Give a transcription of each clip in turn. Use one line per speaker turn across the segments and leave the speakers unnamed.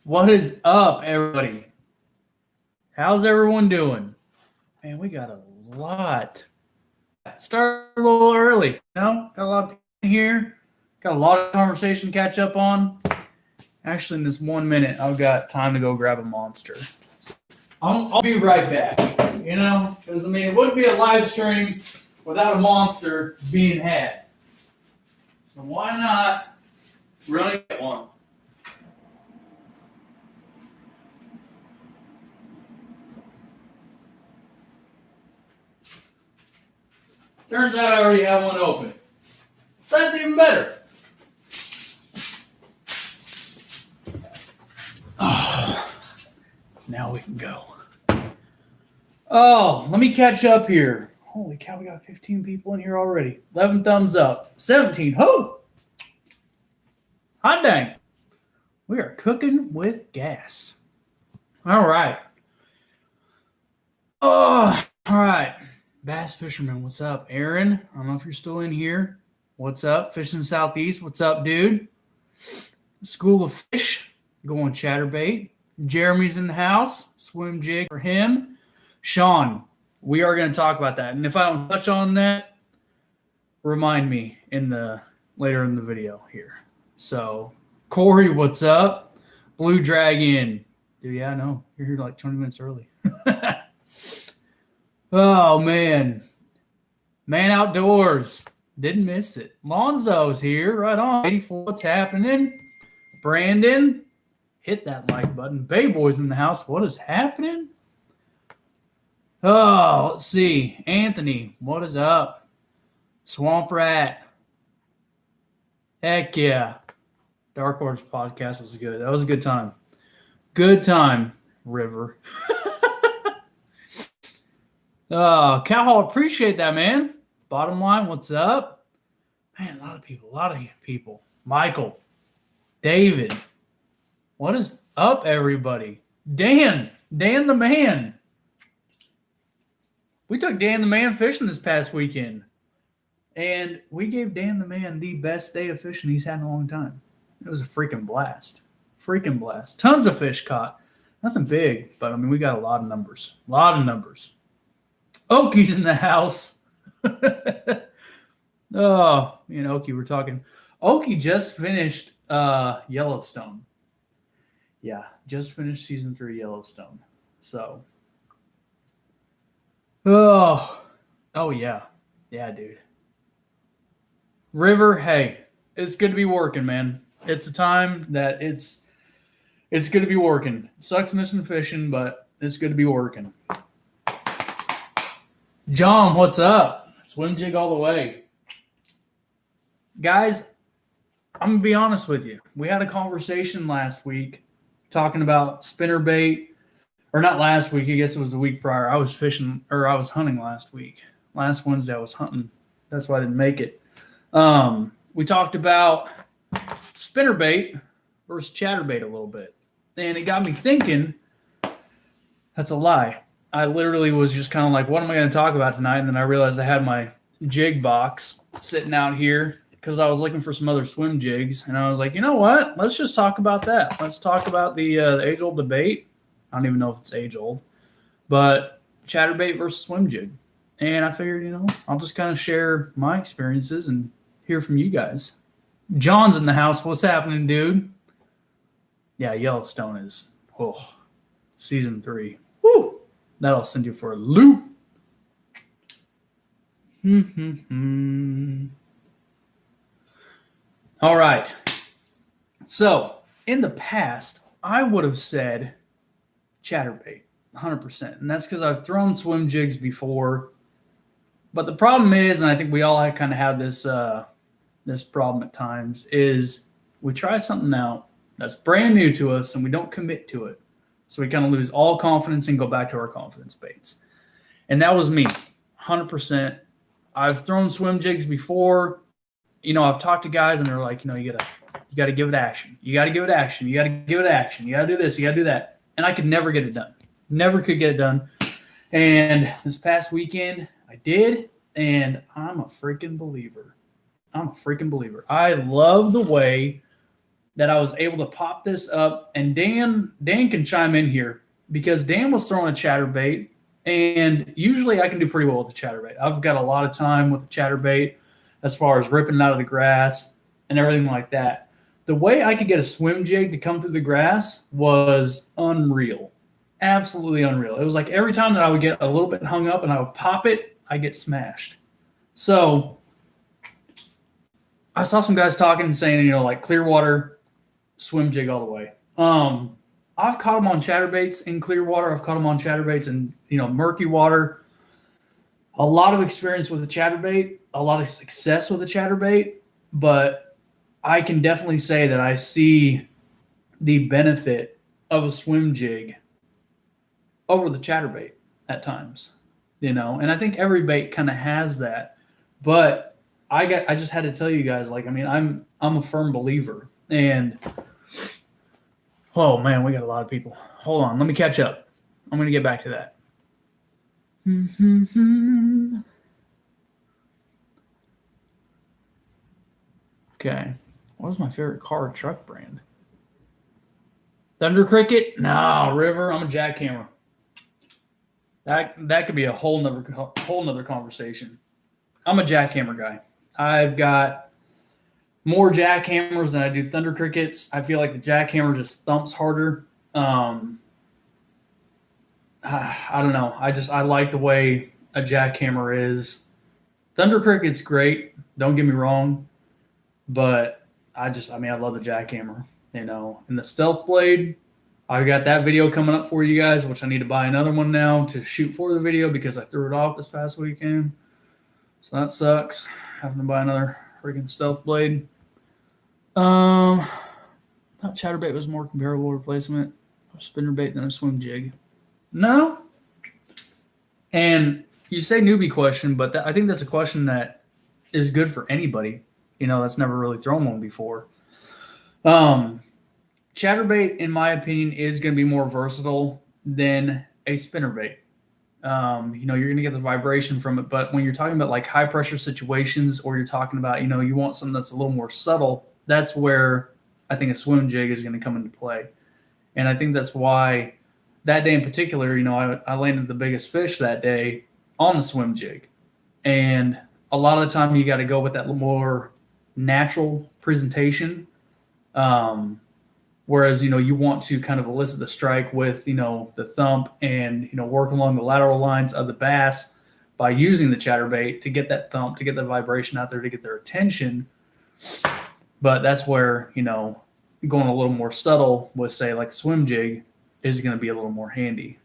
What is up, everybody? How's everyone doing? Man, we got a lot. Started a little early, got a lot of people in here. Got a lot of conversation to catch up on. Actually, in this 1 minute, I've got time to go grab a monster. I'll be right back, because, it wouldn't be a live stream without a monster being had. So why not run and get one? Turns out I already have one open. That's even better. Oh, now we can go. Oh, let me catch up here. Holy cow, we got 15 people in here already. 11 thumbs up. 17. Ho! Hot dang. We are cooking with gas. All right. Oh, all right. Bass Fisherman, what's up? Aaron, I don't know if you're still in here. What's up? Fishing Southeast, what's up, dude? School of Fish, going Chatterbait. Jeremy's in the house. Swimjig for him. Sean, we are going to talk about that. And if I don't touch on that, remind me later in the video here. So, Corey, what's up? Blue Dragon. Dude, yeah, I know. You're here like 20 minutes early. Oh, man. Man Outdoors. Didn't miss it. Lonzo's here. Right on. 84. What's happening? Brandon. Hit that like button. Bay Boy's in the house. What is happening? Oh, let's see. Anthony. What is up? Swamp Rat. Heck yeah. Dark Horse podcast was good. That was a good time. Good time, River. Oh, Cowhall, appreciate that, man. Bottom line, what's up? Man, a lot of people. Michael, David, what is up, everybody? Dan the man. We took Dan the man fishing this past weekend, and we gave Dan the man the best day of fishing he's had in a long time. It was a freaking blast. Tons of fish caught. Nothing big, but, we got a lot of numbers. Oki's in the house. Oh, me and Oki were talking. Oki just finished Yellowstone. Yeah, just finished season 3 Yellowstone. So, oh yeah. Yeah, dude. River, hey, it's good to be working, man. It's a time that it's good to be working. It sucks missing fishing, but it's good to be working. John, what's up? Swimjig all the way. Guys, I'm going to be honest with you. We had a conversation last week talking about spinnerbait, or not last week, I guess it was the week prior. I was hunting last week. Last Wednesday I was hunting. That's why I didn't make it. We talked about spinnerbait versus chatterbait a little bit. And it got me thinking, that's a lie. I literally was just kind of like, what am I going to talk about tonight? And then I realized I had my jig box sitting out here because I was looking for some other swim jigs. And I was like, you know what? Let's just talk about that. Let's talk about the age-old debate. I don't even know if it's age-old. But chatterbait versus swim jig. And I figured, I'll just kind of share my experiences and hear from you guys. John's in the house. What's happening, dude? Yeah, Yellowstone is, season 3. Woo! That'll send you for a loop. All right. So, in the past, I would have said chatterbait, 100%. And that's because I've thrown swim jigs before. But the problem is, and I think we all kind of have this problem at times, is we try something out that's brand new to us and we don't commit to it. So we kind of lose all confidence and go back to our confidence baits. And that was me, 100%. I've thrown swim jigs before. I've talked to guys and they're like, you got to give it action. You got to give it action. You got to give it action. You got to do this. You got to do that. And I could never get it done. Never could get it done. And this past weekend I did, and I'm a freaking believer. I love the way that I was able to pop this up. And Dan can chime in here because Dan was throwing a chatterbait, and usually I can do pretty well with the chatterbait. I've got a lot of time with the chatterbait as far as ripping it out of the grass and everything like that. The way I could get a swim jig to come through the grass was unreal. Absolutely unreal. It was like every time that I would get a little bit hung up and I would pop it, I get smashed. So I saw some guys talking and saying, like clear water, swim jig all the way. I've caught them on chatterbaits in clear water. I've caught them on chatterbaits in, murky water. A lot of experience with a chatterbait, a lot of success with a chatterbait, but I can definitely say that I see the benefit of a swim jig over the chatterbait at times, and I think every bait kind of has that. But I just had to tell you guys, I'm a firm believer. And oh man, we got a lot of people. Hold on, let me catch up. I'm gonna get back to that. Okay, what was my favorite car or truck brand? Thunder Cricket? No, River. I'm a jackhammer. That could be a whole nother conversation. I'm a jackhammer guy. I've got more jackhammers than I do Thunder Crickets. I feel like the jackhammer just thumps harder. I don't know. I like the way a jackhammer is. Thunder Cricket's great. Don't get me wrong, but I love the jackhammer. And the Stealth Blade, I got that video coming up for you guys, which I need to buy another one now to shoot for the video because I threw it off this past weekend. So that sucks, having to buy another freaking Stealth Blade. I thought chatterbait was more comparable replacement of spinnerbait than a swim jig. No. And you say newbie question, but I think that's a question that is good for anybody, that's never really thrown one before. Chatterbait, in my opinion, is going to be more versatile than a spinnerbait. You're going to get the vibration from it, but when you're talking about like high pressure situations, or you're talking about, you want something that's a little more subtle, that's where I think a swim jig is going to come into play. And I think that's why that day in particular, I landed the biggest fish that day on the swim jig. And a lot of the time you got to go with that more natural presentation. Whereas, you want to kind of elicit the strike with, the thump and, work along the lateral lines of the bass by using the chatterbait to get that thump, to get the vibration out there, to get their attention. But that's where, going a little more subtle with, say, like a swim jig is going to be a little more handy.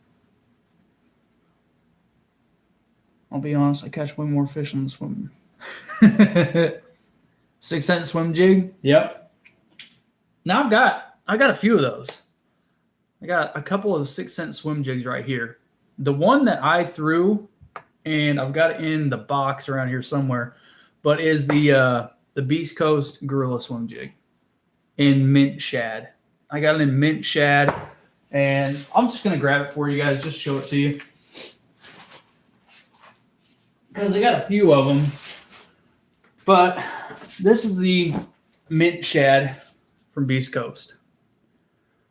I'll be honest, I catch way more fish on the swim. 6-cent swim jig? Yep. Now I got a few of those. I got a couple of 6-cent swim jigs right here. The one that I threw, and I've got it in the box around here somewhere, but is the Beast Coast Gorilla Swim Jig in mint shad. I got it in mint shad, and I'm just going to grab it for you guys, just show it to you. Because I got a few of them. But this is the mint shad from Beast Coast.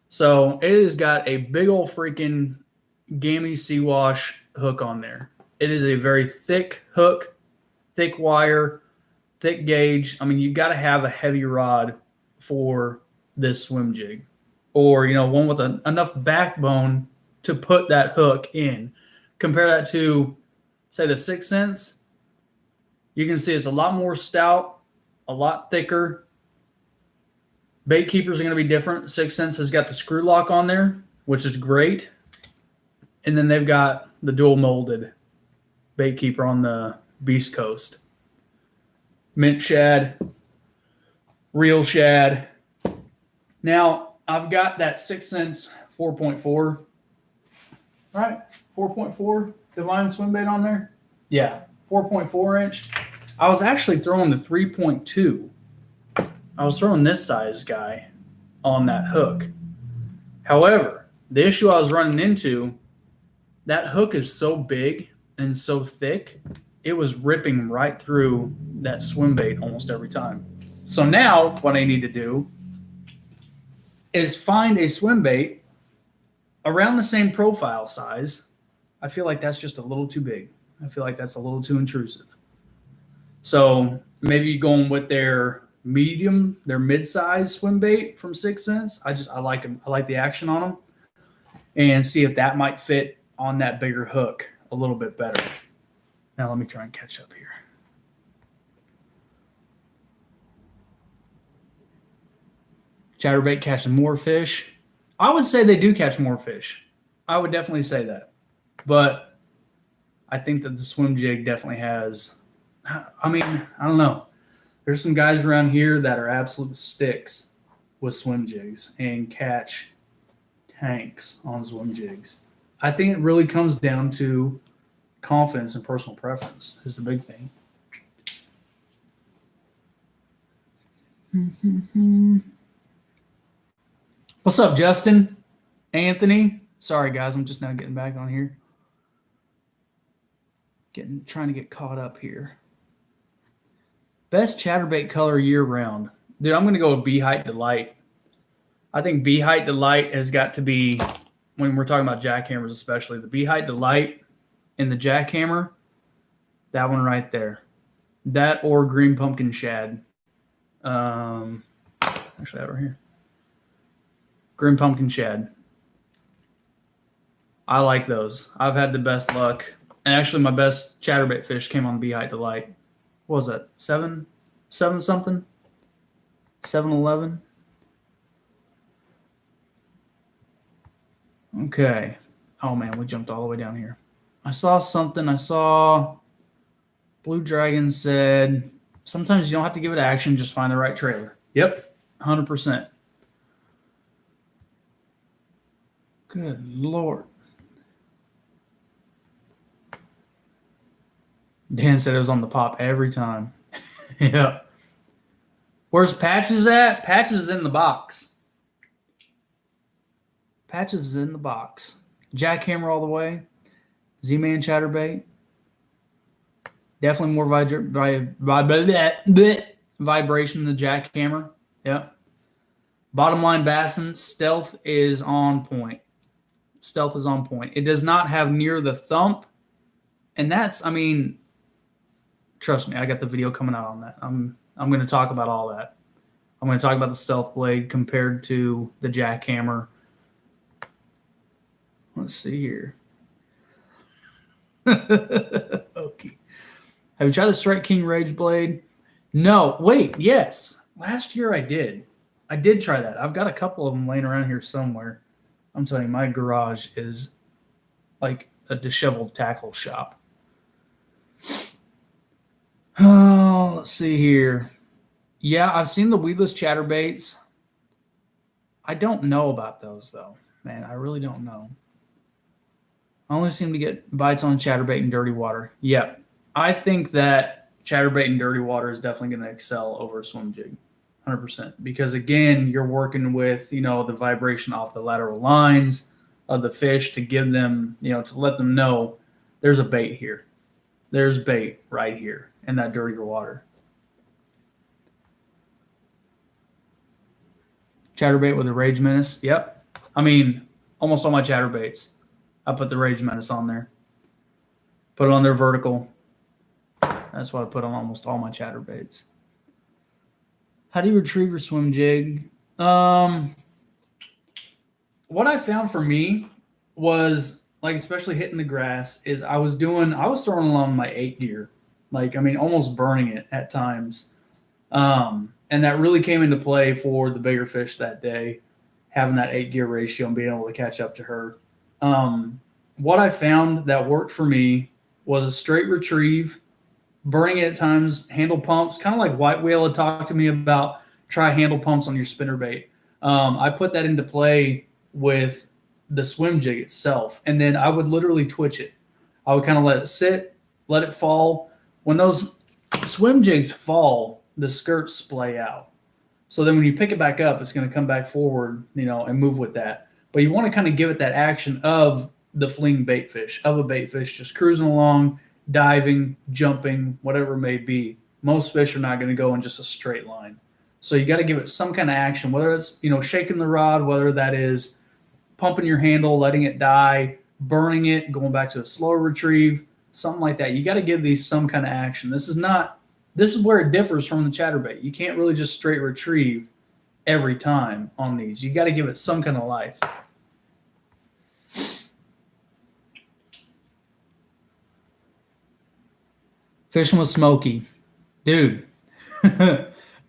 So it has got a big old freaking gammy Seawash hook on there. It is a very thick hook, thick wire, thick gauge. I mean, you got to have a heavy rod for this swim jig, or one with enough backbone to put that hook in. Compare that to, say, the 6 cents. You can see it's a lot more stout, a lot thicker. Bait keepers are going to be different. 6 cents has got the screw lock on there, which is great. And then they've got the dual molded bait keeper on the Beast Coast. Mint shad, real shad. Now, I've got that 6 cents 4.4. Right? 4.4 Divine swim bait on there? Yeah, 4.4 inch. I was actually throwing the 3.2. I was throwing this size guy on that hook. However, the issue I was running into, that hook is so big and so thick, it was ripping right through that swim bait almost every time. So now what I need to do is find a swim bait around the same profile size. I feel like that's just a little too big. I feel like that's a little too intrusive. So maybe going with their mid-size swim bait from 6th Sense. I like them. I like the action on them, and see if that might fit on that bigger hook a little bit better. Now let me try and catch up here. Chatterbait catching more fish. I would say they do catch more fish. I would definitely say that. But I think that the Swimjig definitely has, I mean, I don't know. There's some guys around here that are absolute sticks with Swimjigs and catch tanks on Swimjigs. I think it really comes down to confidence and personal preference is the big thing. What's up, Justin? Anthony? Sorry, guys. I'm just now getting back on here. Trying to get caught up here. Best chatterbait color year round. Dude, I'm going to go with Bee Height Delight. I think Bee Height Delight has got to be, when we're talking about jackhammers especially, the Bee Height Delight and the jackhammer, that one right there. That or Green Pumpkin Shad. Actually, I have it right here. Green Pumpkin Shad. I like those. I've had the best luck. And actually, my best chatterbait fish came on Bee Height Delight. What was that? 7 something? 7-11? Okay. Oh, man, we jumped all the way down here. I saw something. I saw Blue Dragon said, sometimes you don't have to give it action, just find the right trailer. Yep, 100%. Good Lord. Dan said it was on the pop every time. Yeah. Where's Patches at? Patches is in the box. Patches is in the box. Jackhammer all the way. Z-Man Chatterbait. Definitely more vibration than the jackhammer. Yep. Bottom line Bassin, Stealth is on point. Stealth is on point. It does not have near the thump. And that's, I mean, trust me, I got the video coming out on that. I'm going to talk about all that. I'm going to talk about the Stealth blade compared to the jackhammer. Let's see here. Okay. Have you tried the Strike King Rage blade? No. Wait, yes. Last year I did. I did try that. I've got a couple of them laying around here somewhere. I'm telling you, my garage is like a disheveled tackle shop. Oh, let's see here. Yeah, I've seen the weedless chatterbaits. I don't know about those, though. Man, I really don't know. I only seem to get bites on chatterbait and dirty water. Yep. I think that chatterbait and dirty water is definitely going to excel over a swim jig. 100%. Because, again, you're working with, the vibration off the lateral lines of the fish to give them, to let them know there's a bait here. There's bait right here in that dirtier water. Chatterbait with a Rage Menace. Yep. I mean, almost all my chatterbaits, I put the Rage Menace on there. Put it on their vertical. That's what I put on almost all my chatterbaits. How do you retrieve your swim jig? What I found for me was, especially hitting the grass, is I was throwing along my 8 gear. Almost burning it at times. And that really came into play for the bigger fish that day, having that 8 gear ratio and being able to catch up to her. What I found that worked for me was a straight retrieve, burning it at times, handle pumps, kind of like White Whale had talked to me about, try handle pumps on your spinnerbait. I put that into play with the swim jig itself, and then I would literally twitch it. I would kind of let it sit, let it fall. When those swim jigs fall, the skirts splay out. So then when you pick it back up, it's going to come back forward, and move with that. But you want to kind of give it that action of the fleeing bait fish, of a bait fish just cruising along, diving, jumping, whatever it may be. Most fish are not going to go in just a straight line. So you got to give it some kind of action, whether it's, shaking the rod, whether that is pumping your handle, letting it die, burning it, going back to a slow retrieve, something like that. You got to give these some kind of action. This is where it differs from the chatterbait. You can't really just straight retrieve every time on these. You got to give it some kind of life. Fishing with Smokey. Dude,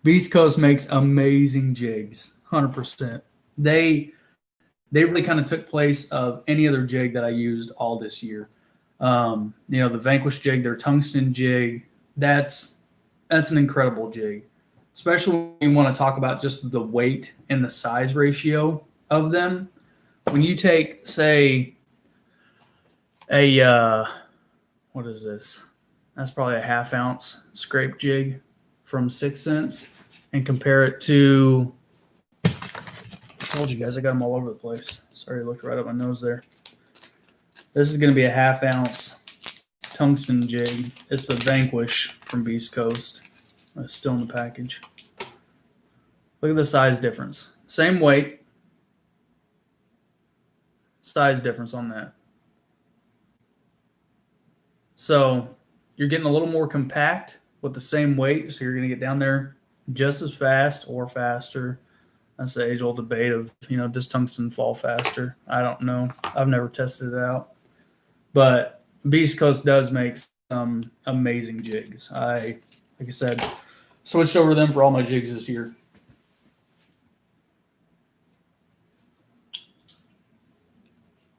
Beast Coast makes amazing jigs, 100%. They really kind of took place of any other jig that I used all this year. The Vanquish jig, their tungsten jig, that's an incredible jig, especially when you want to talk about just the weight and the size ratio of them. When you take, say, what is this? That's probably a 1/2 ounce scrape jig from 6 cents and compare it to, I told you guys I got them all over the place. Sorry, I looked right up my nose there. This is going to be a 1/2 ounce tungsten jig. It's the Vanquish from Beast Coast. It's still in the package. Look at the size difference. Same weight. Size difference on that. So you're getting a little more compact with the same weight, so you're going to get down there just as fast or faster. That's the age-old debate of, does tungsten fall faster? I don't know. I've never tested it out. But Beast Coast does make some amazing jigs. Like I said, switched over to them for all my jigs this year.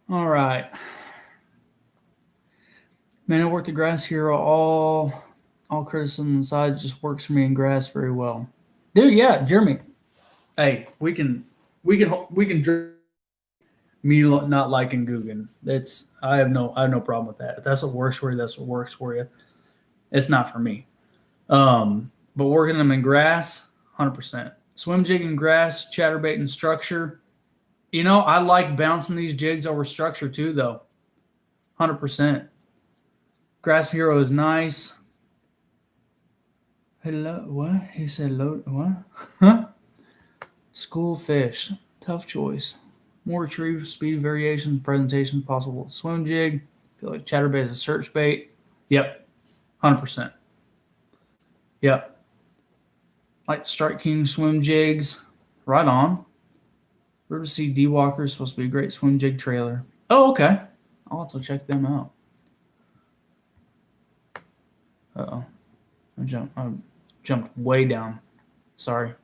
All right. Man, I work the grass here. All criticism aside, just works for me in grass very well. Dude, yeah, Jeremy. Hey, we can drink me not liking Guggen. I have no problem with that. If that's what works for you, that's what works for you. It's not for me. But working them in grass, 100%. Swimjig in grass, chatterbait in structure. I like bouncing these jigs over structure too, though. 100%. Grass Hero is nice. Hello, what? He said load, what? Huh? School fish, tough choice. More retrieve, speed variations, presentation possible. Swim jig. Feel like chatterbait is a search bait. Yep, 100%. Yep. Like Strike King swim jigs. Right on. River Sea D-Walker is supposed to be a great swim jig trailer. Oh, okay. I'll have to check them out. Uh-oh. I jumped way down. Sorry.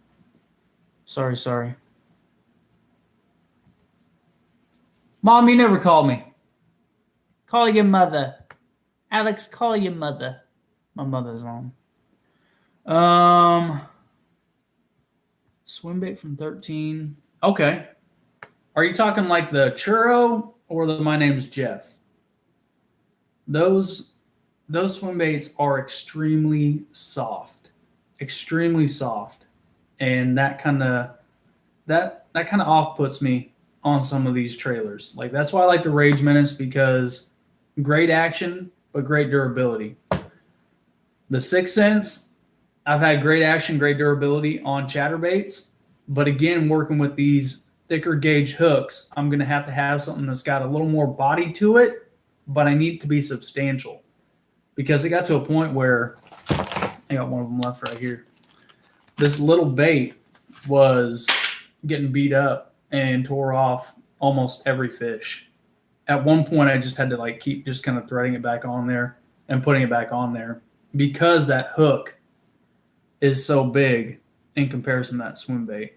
Mom, you never called me. Call your mother. Alex, call your mother. My mother's on. Swim bait from 13. Okay. Are you talking like the churro or the My Name's Jeff? Those swim baits are extremely soft, and that kind of off puts me on some of these trailers. Like that's why I like the Rage Menace, because great action but great durability. The 6 cents, I've had great action, great durability on chatterbaits, but again, working with these thicker gauge hooks, I'm going to have something that's got a little more body to it, but I need it to be substantial. Because it got to a point where I got one of them left right here. This little bait was getting beat up and tore off almost every fish. At one point, I just had to keep just kind of threading it back on there and putting it back on there because that hook is so big in comparison to that swim bait.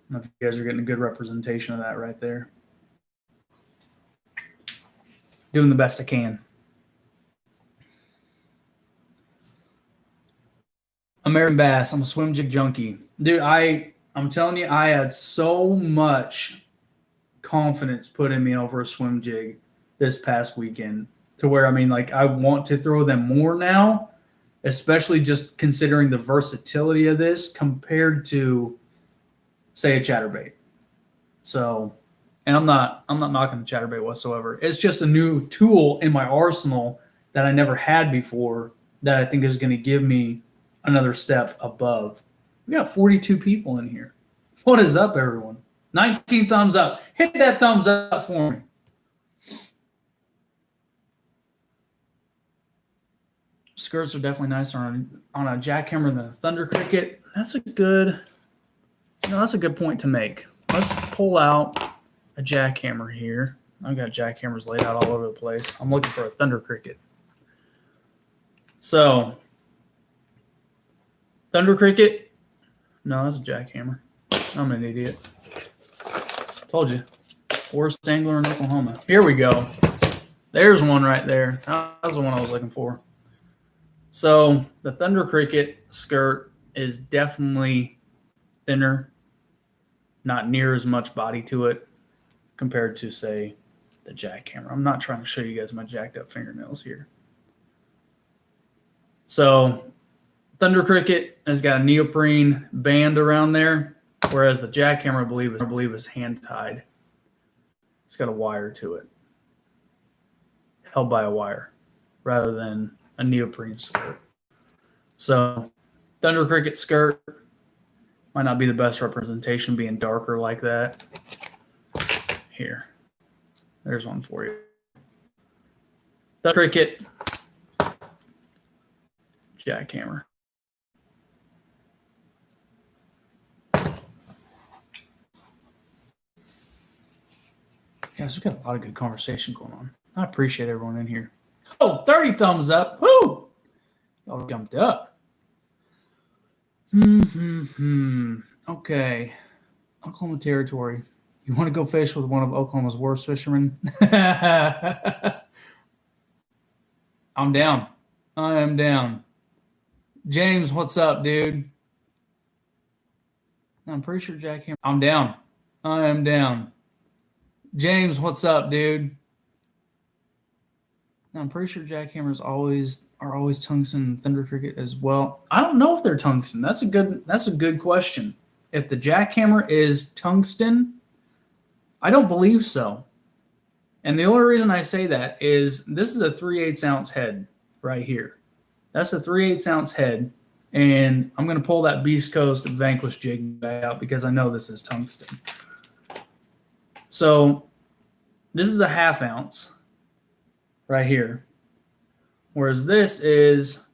I don't know if you guys are getting a good representation of that right there. Doing the best I can. American Bass. I'm a swim jig junkie. Dude, I'm telling you, I had so much confidence put in me over a swim jig this past weekend to where, I want to throw them more now, especially just considering the versatility of this compared to, say, a chatterbait. So, and I'm not knocking the chatterbait whatsoever. It's just a new tool in my arsenal that I never had before that I think is going to give me another step above We got 42 people in here. What is up, everyone? 19 thumbs up. Hit that thumbs up for me. Skirts are definitely nicer on a jackhammer than a Thunder Cricket. That's a good point to make. Let's pull out a jackhammer here. I've got jackhammers laid out all over the place. I'm looking for a Thunder Cricket. So, Thunder Cricket. No, that's a jackhammer. I'm an idiot. Told you. Worst angler in Oklahoma. Here we go. There's one right there. That was the one I was looking for. So the Thunder Cricket skirt is definitely thinner, not near as much body to it compared to, say, the jackhammer. I'm not trying to show you guys my jacked up fingernails here. So Thunder Cricket has got a neoprene band around there, whereas the jackhammer, I believe is hand tied. It's got a wire to it, held by a wire, rather than a neoprene skirt. So Thunder Cricket skirt might not be the best representation, being darker like that. Here, there's one for you. Thunder Cricket jackhammer. Guys, we've got a lot of good conversation going on. I appreciate everyone in here. Oh, 30 thumbs up. Woo! Y'all jumped up. Okay. Oklahoma territory. You want to go fish with one of Oklahoma's worst fishermen? I'm down. I am down. James, what's up, dude? I'm pretty sure jackhammer. I'm down. I am down. James, what's up, dude? I'm pretty sure jackhammers are always tungsten and Thunder Cricket as well. I don't know if they're tungsten. That's a good question. If the jackhammer is tungsten, I don't believe so. And the only reason I say that is this is a 3/8 ounce head right here. That's a 3/8 ounce head. And I'm going to pull that Beast Coast Vanquish jig back out because I know this is tungsten. So this is a 1/2 ounce right here, whereas this is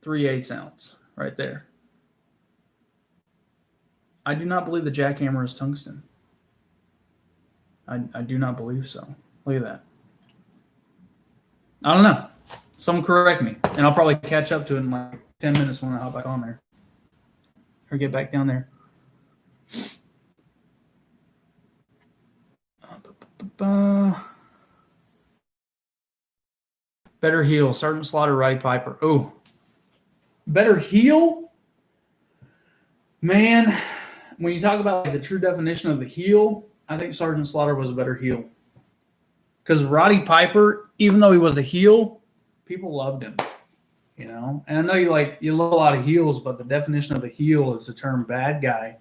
3/8 ounce right there. I do not believe the jackhammer is tungsten. I do not believe so. Look at that. I don't know. Someone correct me, and I'll probably catch up to it in like 10 minutes when I hop back on there or get back down there. Better heel, Sergeant Slaughter, Roddy Piper. Oh, better heel? Man, when you talk about like the true definition of the heel, I think Sergeant Slaughter was a better heel. Because Roddy Piper, even though he was a heel, people loved him. You know? And I know you love a lot of heels, but the definition of a heel is the term bad guy.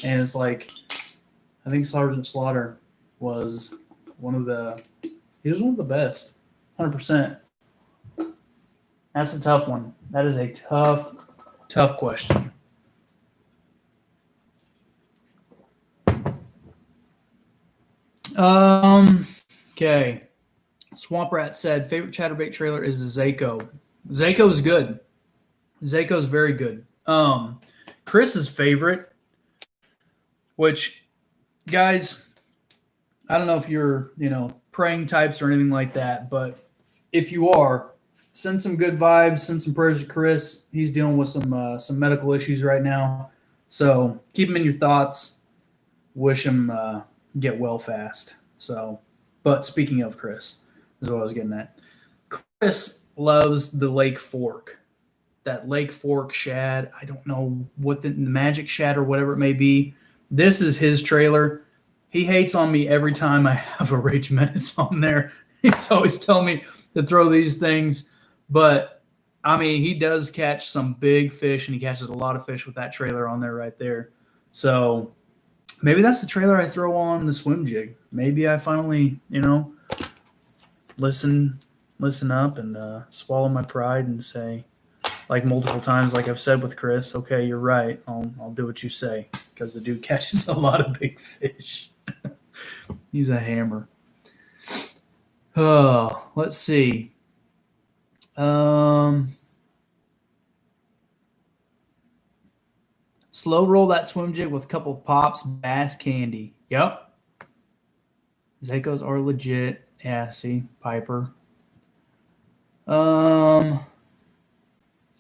And it's like, I think Sergeant Slaughter was one of the best. 100%. That's a tough one. That is a tough question. Okay. Swamp Rat said, favorite chatterbait trailer is the Zako. Zako's good. Zako's very good. Chris's favorite, which, guys, I don't know if you're, praying types or anything like that, but if you are, send some good vibes, send some prayers to Chris. He's dealing with some medical issues right now. So keep him in your thoughts. Wish him get well fast. So, but speaking of Chris, is what I was getting at. Chris loves the Lake Fork. That Lake Fork shad. I don't know what the magic shad or whatever it may be. This is his trailer. He hates on me every time I have a Rage Menace on there. He's always telling me to throw these things. But, I mean, he does catch some big fish, and he catches a lot of fish with that trailer on there right there. So maybe that's the trailer I throw on the Swimjig. Maybe I finally, listen up and swallow my pride and say, like multiple times, like I've said with Chris. Okay, you're right. I'll do what you say because the dude catches a lot of big fish. He's a hammer. Oh, let's see. Slow roll that swim jig with a couple pops, bass candy. Yep. Zakos are legit. Yeah, see, Piper.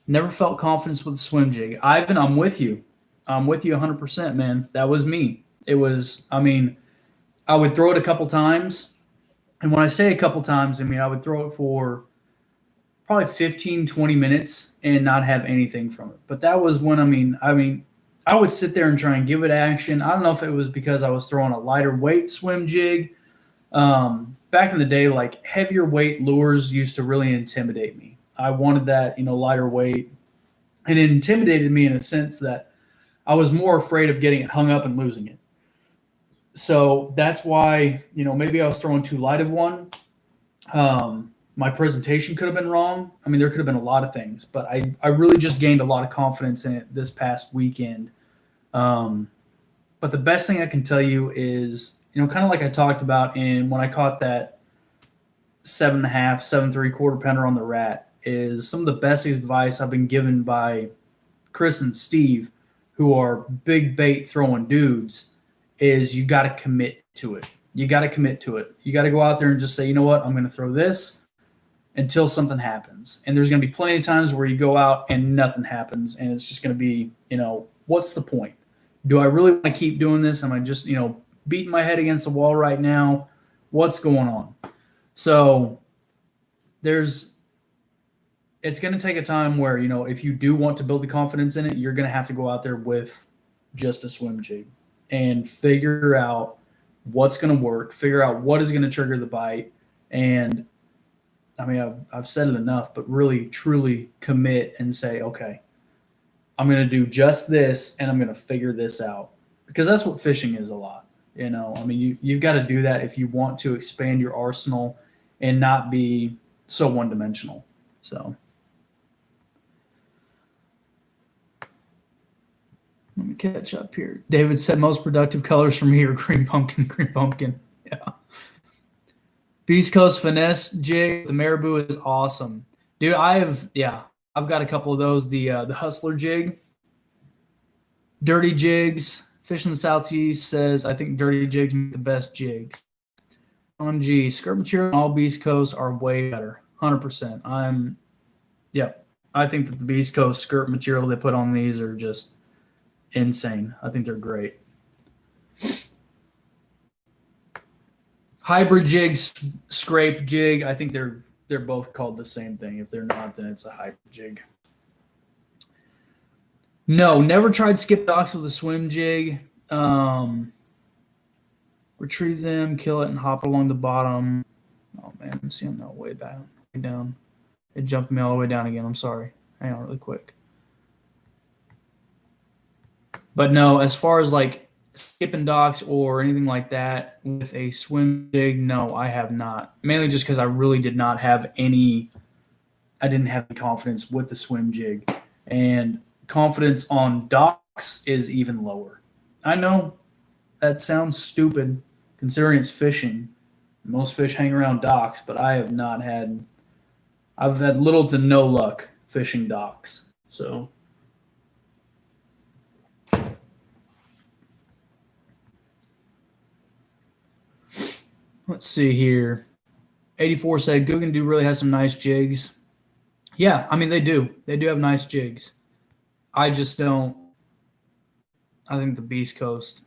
Never felt confidence with the swim jig. Ivan, I'm with you. I'm with you 100%, man. That was me. It was, I mean, I would throw it a couple times. And when I say a couple times, I mean, I would throw it for probably 15, 20 minutes and not have anything from it. But that was when, I would sit there and try and give it action. I don't know if it was because I was throwing a lighter weight swim jig. Back in the day, like heavier weight lures used to really intimidate me. I wanted that, lighter weight. And it intimidated me in a sense that I was more afraid of getting it hung up and losing it. So that's why, maybe I was throwing too light of one. My presentation could have been wrong. I mean, there could have been a lot of things, but I really just gained a lot of confidence in it this past weekend. But the best thing I can tell you is, kind of like I talked about when I caught that 7.5, 7.75 pounder on the rat, is some of the best advice I've been given by Chris and Steve, who are big bait throwing dudes, is you got to commit to it. You got to commit to it. You got to go out there and just say, you know what, I'm going to throw this until something happens. And there's going to be plenty of times where you go out and nothing happens, and it's just going to be, what's the point? Do I really want to keep doing this? Am I just, beating my head against the wall right now? What's going on? So it's going to take a time where, if you do want to build the confidence in it, you're going to have to go out there with just a swim jig and figure out what's going to work, figure out what is going to trigger the bite. And I mean, I've said it enough, but really, truly commit and say, okay, I'm going to do just this and I'm going to figure this out, because that's what fishing is a lot. You've got to do that if you want to expand your arsenal and not be so one-dimensional. So let me catch up here. David said most productive colors for me are green pumpkin, green pumpkin. Yeah. Beast Coast Finesse jig, the Marabou is awesome. Dude, I've got a couple of those. The Hustler jig. Dirty Jigs. Fish in the Southeast says, I think Dirty Jigs make the best jigs. OMG, skirt material on all Beast Coast are way better. 100%. I think that the Beast Coast skirt material they put on these are just insane. I think they're great. Hybrid jig, scrape jig. I think they're both called the same thing. If they're not, then it's a hybrid jig. No, never tried skip docks with a swim jig. Retrieve them, kill it, and hop along the bottom. Oh man, see, I'm not way down. It jumped me all the way down again. I'm sorry. Hang on really quick. But no, as far as like skipping docks or anything like that with a swim jig, no, I have not. Mainly just because I really did not have I didn't have any confidence with the swim jig. And confidence on docks is even lower. I know that sounds stupid considering it's fishing. Most fish hang around docks, but I've had little to no luck fishing docks. So let's see here. 84 said Guggen really has some nice jigs. Yeah, I mean they do. They do have nice jigs. I just don't. I think the Beast Coast,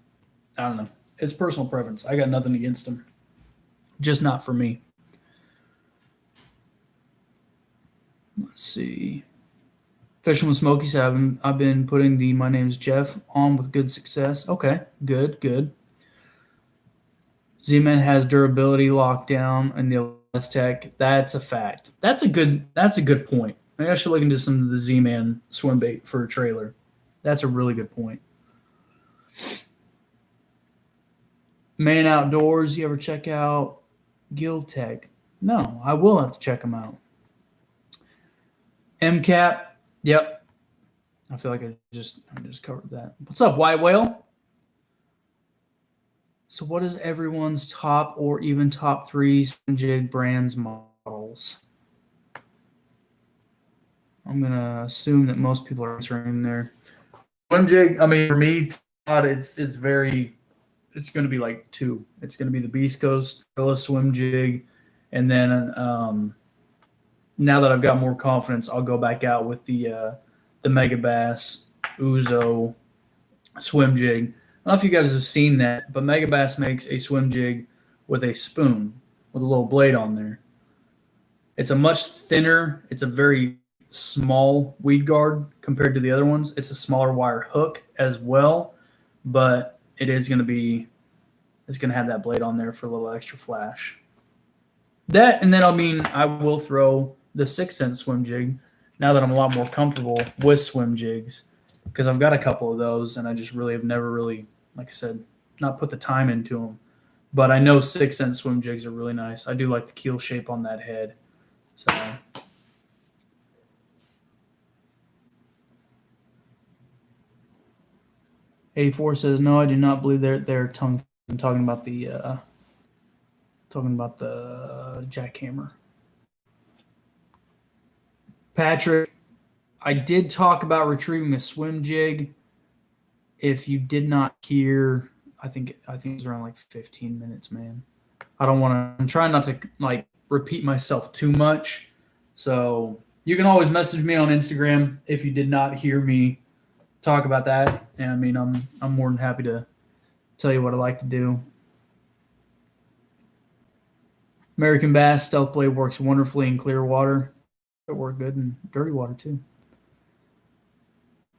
I don't know. It's personal preference. I got nothing against them. Just not for me. Let's see. Fishing with Smokey said I've been putting the My Name's Jeff on with good success. Okay, good. Z-Man has durability locked down and the Tech. That's a fact. That's a good point. Maybe I should look into some of the Z-Man swim bait for a trailer. That's a really good point. Man Outdoors, you ever check out Gil-Tech? No, I will have to check them out. MCAP, Yep. I feel like I just covered that. What's up, White Whale? So, what is everyone's top or even top three Swimjig brands models? I'm gonna assume that most people are answering there. Swimjig. I mean, for me, Todd, it's very. It's going to be like two. It's going to be the Beast Coast Gorilla Swimjig, and then now that I've got more confidence, I'll go back out with the Mega Bass Uzo swim jig. I don't know if you guys have seen that, but Mega Bass makes a swim jig with a spoon with a little blade on there. It's a much thinner, it's a very small weed guard compared to the other ones. It's a smaller wire hook as well, but it's going to have that blade on there for a little extra flash. That, and then I will throw the 6 cent swim jig now that I'm a lot more comfortable with swim jigs, because I've got a couple of those and I just really have never really, like I said, not put the time into them. But I know 6 cent swim jigs are really nice. I do like the keel shape on that head. So 84 says no, I do not believe they're tungsten. I'm talking about the jackhammer. Patrick, I did talk about retrieving a swim jig. If you did not hear, I think it was around like 15 minutes, man. I don't want to. I'm trying not to like repeat myself too much. So you can always message me on Instagram if you did not hear me talk about that. And I mean, I'm more than happy to tell you what I like to do. American Bass Stealth Blade works wonderfully in clear water. It worked good in dirty water too.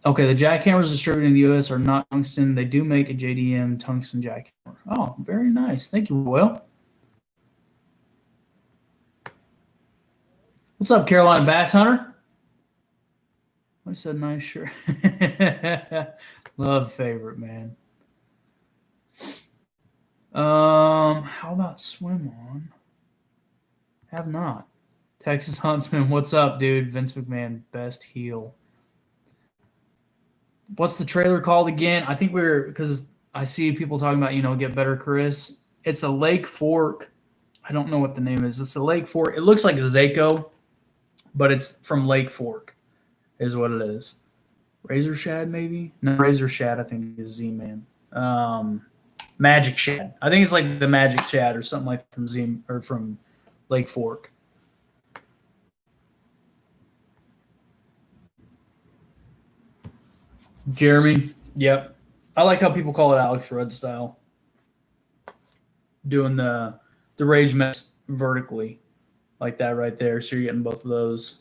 Okay, the jackhammers distributed in the U.S. are not tungsten. They do make a JDM tungsten jackhammer. Oh, very nice. Thank you, Will. What's up, Carolina Bass Hunter? I said nice shirt. Love favorite, man. How about swim on? Have not. Texas Huntsman, what's up, dude? Vince McMahon, best heel. What's the trailer called again? I think because I see people talking about, Get Better Chris. It's a Lake Fork. I don't know what the name is. It's a Lake Fork. It looks like a Zaco, but it's from Lake Fork, is what it is. Razor Shad, maybe? No, Razor Shad, I think is Z-Man. Magic Shad. I think it's like the Magic Shad or something like from Lake Fork. Jeremy, yep. I like how people call it Alex Rudd style. Doing the rage mess vertically like that right there. So you're getting both of those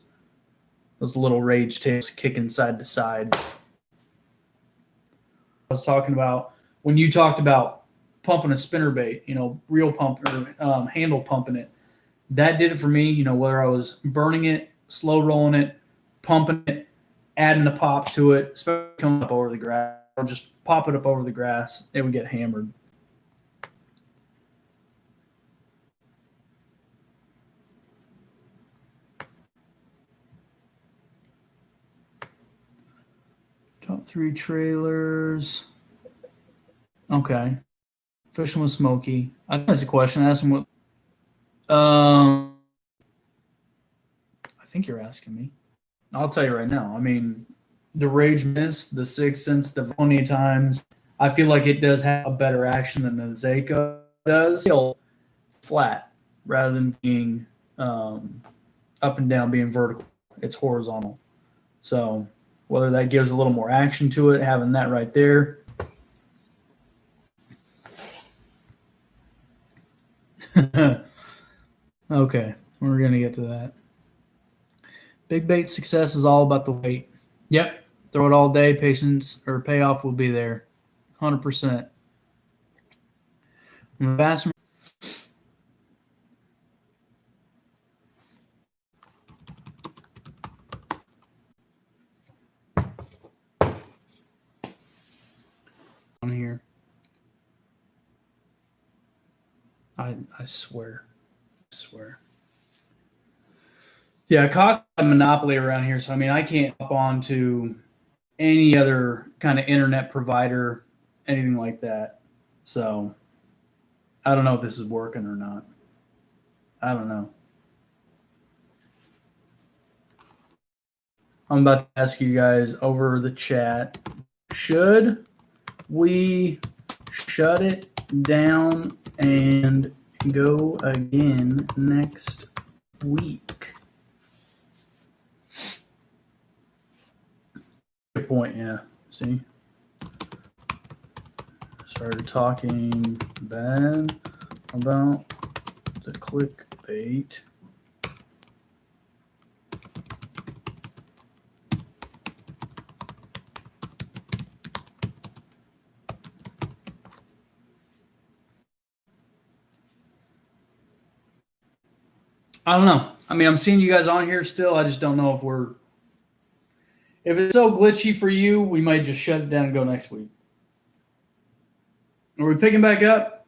little rage tails kicking side to side. I was talking about when you talked about pumping a spinnerbait, reel pump or handle pumping it. That did it for me, whether I was burning it, slow rolling it, pumping it, adding a pop to it, especially coming up over the grass, or just pop it up over the grass, it would get hammered. Top 3 trailers. Okay. Fishing with Smokey. I think that's a question. Ask him what. I think you're asking me. I'll tell you right now. I mean, the Rage Mist, the 6 cents, the Vonia Times, I feel like it does have a better action than the Zaco does. Still flat rather than being up and down, being vertical. It's horizontal. So whether that gives a little more action to it, having that right there. Okay, we're going to get to that. Big bait success is all about the weight. Yep. Throw it all day. Patience or payoff will be there. 100%. Bass on here. I swear. I swear. Yeah, Cox had a monopoly around here, so I mean, I can't hop on to any other kind of internet provider, anything like that. So I don't know if this is working or not. I don't know. I'm about to ask you guys over the chat, should we shut it down and go again next week? Good point, yeah. See? Started talking bad about the clickbait. I don't know. I mean, I'm seeing you guys on here still. I just don't know if it's so glitchy for you, we might just shut it down and go next week. Are we picking back up?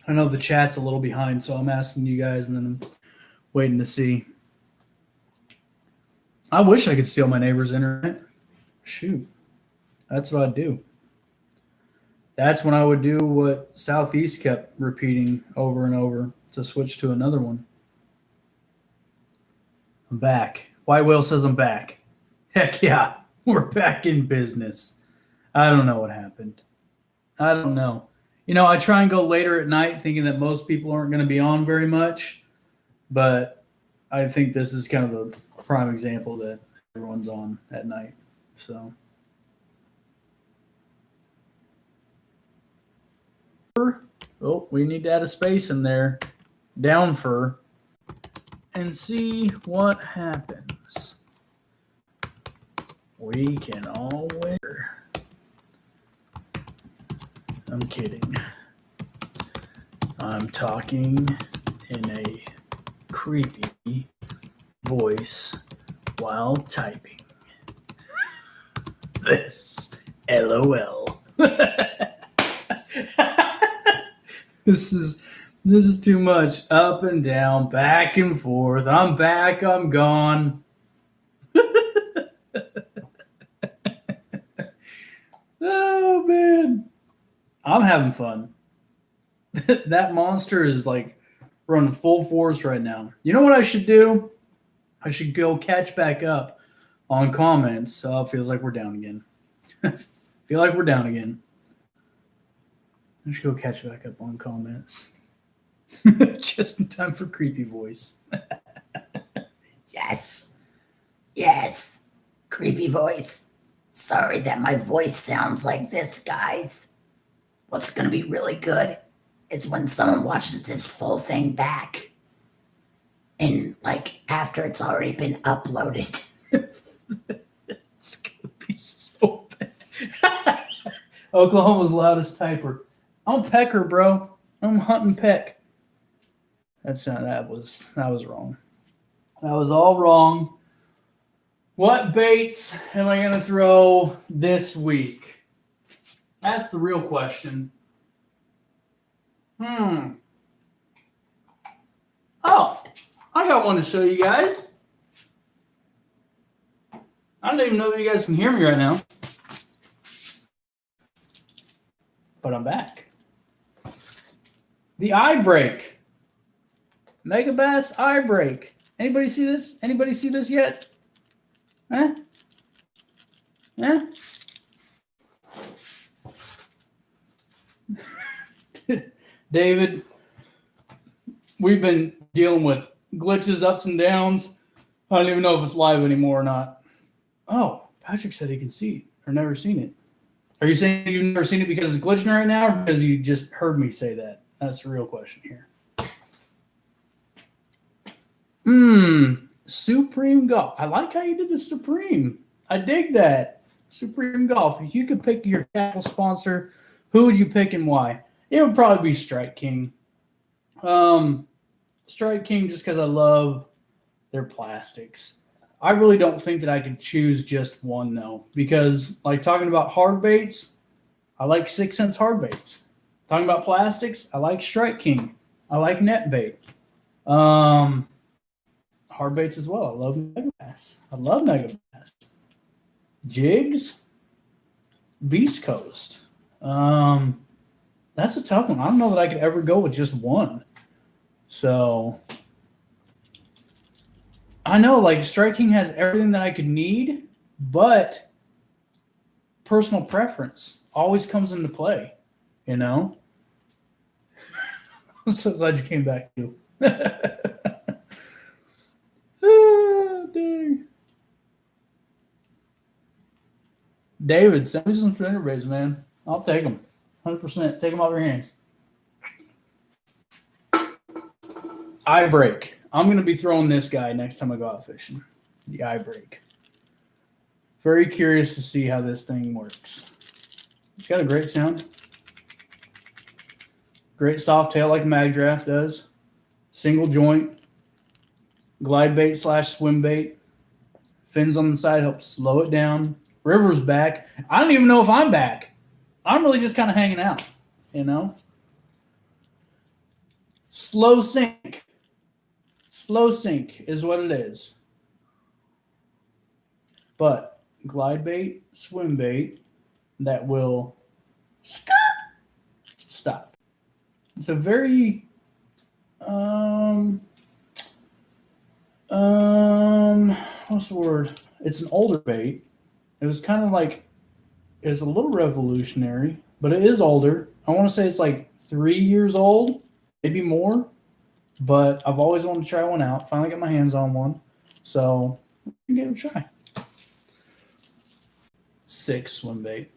I know the chat's a little behind, so I'm asking you guys and then I'm waiting to see. I wish I could steal my neighbor's internet. Shoot. That's what I'd do. That's when I would do what Southeast kept repeating over and over to switch to another one. I'm back. White Whale says I'm back. Heck yeah, we're back in business. I don't know what happened. I don't know. You know, I try and go later at night thinking that most people aren't going to be on very much, but I think this is kind of a prime example that everyone's on at night. So, oh, we need to add a space in there. Down for and see what happens. We can all win. I'm kidding. I'm talking in a creepy voice while typing. This LOL. This is too much. Up and down, back and forth. I'm back, I'm gone. Oh man. I'm having fun. That monster is like running full force right now. You know what I should do? I should go catch back up on comments. Feels like we're down again. Feel like we're down again. I should go catch back up on comments. Just in time for creepy voice.
Yes. Yes. Creepy voice. Sorry that my voice sounds like this, guys. What's going to be really good is when someone watches this full thing back and, like, after it's already been uploaded.
It's going to be so bad. Oklahoma's loudest typer. I'm Pecker, bro. I'm hunting peck. That was wrong. That was all wrong. What baits am I going to throw this week? That's the real question. Oh, I got one to show you guys. I don't even know if you guys can hear me right now. But I'm back. The eye break. Mega Bass eye break. Anybody see this? Anybody see this yet? Huh? Huh? David, we've been dealing with glitches, ups and downs. I don't even know if it's live anymore or not. Oh, Patrick said he can see it or never seen it. Are you saying you've never seen it because it's glitching right now or because you just heard me say that? That's the real question here. Supreme Golf. I like how you did the Supreme. I dig that. Supreme Golf. If you could pick your tackle sponsor, who would you pick and why? It would probably be Strike King. Strike King just because I love their plastics. I really don't think that I could choose just one though, because like talking about hard baits, I like 6 cents hard baits. Talking about plastics, I like Strike King. I like net bait. Hard baits as well. I love Mega Bass. I love Mega Bass. Jigs, Beast Coast. That's a tough one. I don't know that I could ever go with just one. So I know like Strike King has everything that I could need, but personal preference always comes into play, you know? I'm so glad you came back too. Oh, dang. David, send me some spinnerbaits, man. I'll take them. 100%. Take them off your hands. Eye break. I'm going to be throwing this guy next time I go out fishing. The eye break. Very curious to see how this thing works. It's got a great sound. Great soft tail like a mag draft does. Single joint. Glide bait / swim bait. Fins on the side help slow it down. River's back. I don't even know if I'm back. I'm really just kind of hanging out, you know? Slow sink. Slow sink is what it is. But glide bait, swim bait, that will stop. It's a very what's the word? It's an older bait. It was kind of like it's a little revolutionary, but it is older. I want to say it's like 3 years old, maybe more. But I've always wanted to try one out. Finally got my hands on one. So give it a try. 6 swim bait.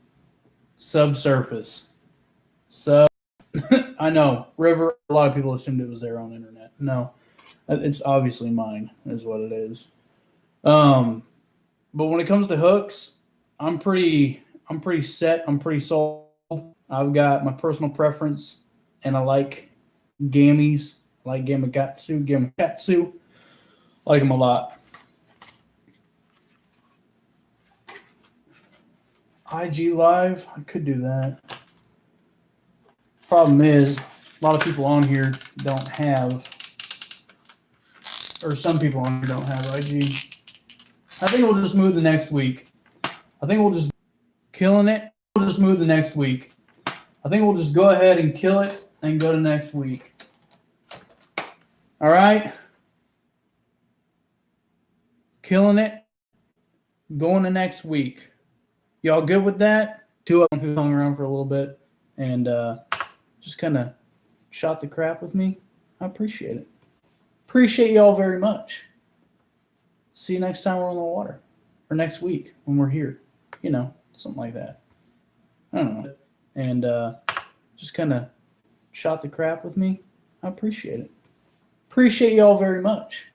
Subsurface. I know. River, a lot of people assumed it was their own internet. No. It's obviously mine, is what it is. But when it comes to hooks, I'm pretty set. I'm pretty sold. I've got my personal preference, and I like gammies. I like Gamakatsu. I like them a lot. IG Live, I could do that. Problem is, a lot of people on here don't have, or some people on here don't have IG. I think we'll just move the next week. I think we'll just killing it. We'll just move the next week. I think we'll just go ahead and kill it and go to next week. All right. Killing it. Going to next week. Y'all good with that? 2 of them who hung around for a little bit and just kind of shot the crap with me. I appreciate it. Appreciate y'all very much. See you next time we're on the water. Or next week when we're here. You know, something like that. I don't know. And just kind of shot the crap with me. I appreciate it. Appreciate y'all very much.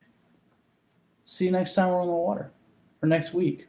See you next time we're on the water. Or next week